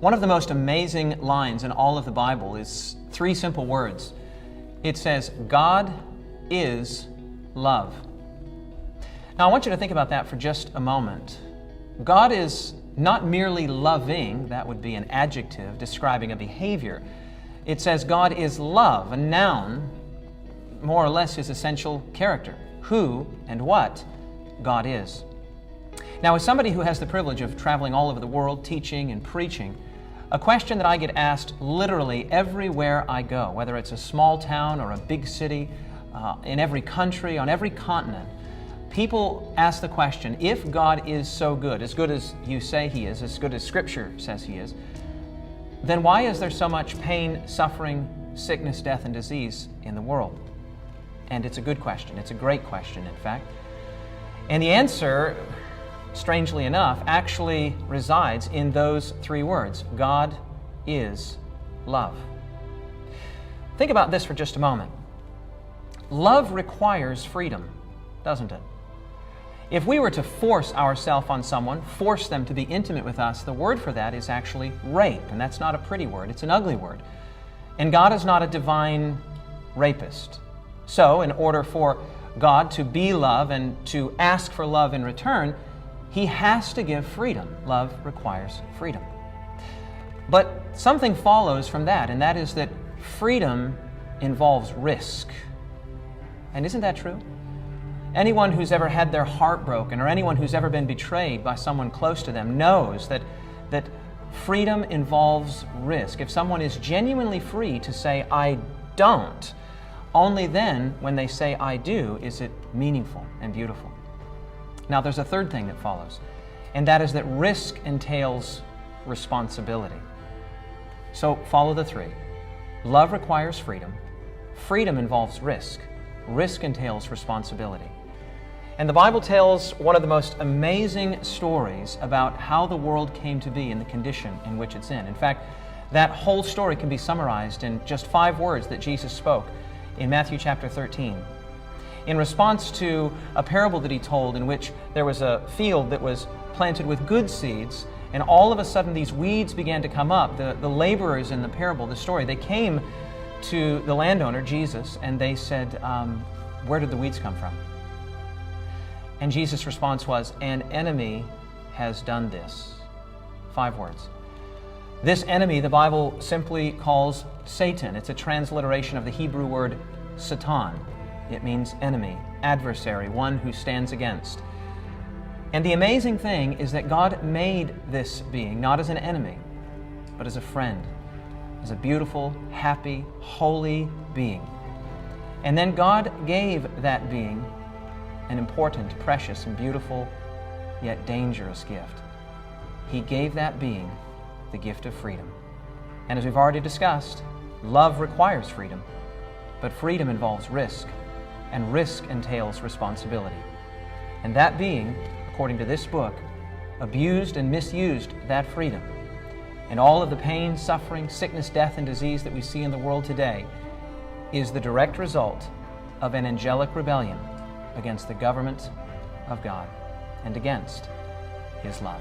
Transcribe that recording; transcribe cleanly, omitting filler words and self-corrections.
One of the most amazing lines in all of the Bible is three simple words. It says, God is love. Now I want you to think about that for just a moment. God is not merely loving, that would be an adjective describing a behavior. It says God is love, a noun, more or less his essential character, who and what God is. Now, as somebody who has the privilege of traveling all over the world, teaching and preaching, a question that I get asked literally everywhere I go, whether it's a small town or a big city, in every country, on every continent, people ask the question, if God is so good as you say He is, as good as Scripture says He is, then why is there so much pain, suffering, sickness, death, and disease in the world? And it's a good question. It's a great question, in fact. And the answer, strangely enough, actually resides in those three words. God is love. Think about this for just a moment. Love requires freedom, doesn't it? If we were to force ourselves on someone, force them to be intimate with us, the word for that is actually rape, and that's not a pretty word, it's an ugly word. And God is not a divine rapist. So, in order for God to be love and to ask for love in return, He has to give freedom. Love requires freedom. But something follows from that, and that is that freedom involves risk. And isn't that true? Anyone who's ever had their heart broken or anyone who's ever been betrayed by someone close to them knows that freedom involves risk. If someone is genuinely free to say, I don't, only then, when they say, I do, is it meaningful and beautiful. Now, there's a third thing that follows, and that is that risk entails responsibility. So, follow the three. Love requires freedom. Freedom involves risk. Risk entails responsibility. And the Bible tells one of the most amazing stories about how the world came to be in the condition in which it's in. In fact, that whole story can be summarized in just 5 words that Jesus spoke in Matthew chapter 13. In response to a parable that He told in which there was a field that was planted with good seeds, and all of a sudden these weeds began to come up. The laborers in the parable, the story, they came to the landowner, Jesus, and they said, where did the weeds come from? And Jesus' response was, an enemy has done this. 5 words. This enemy, the Bible simply calls Satan. It's a transliteration of the Hebrew word Satan. It means enemy, adversary, one who stands against. And the amazing thing is that God made this being not as an enemy, but as a friend, as a beautiful, happy, holy being. And then God gave that being an important, precious, and beautiful, yet dangerous gift. He gave that being the gift of freedom. And as we've already discussed, love requires freedom, but freedom involves risk, and risk entails responsibility. And that being, according to this book, abused and misused that freedom. And all of the pain, suffering, sickness, death, and disease that we see in the world today is the direct result of an angelic rebellion against the government of God and against His love.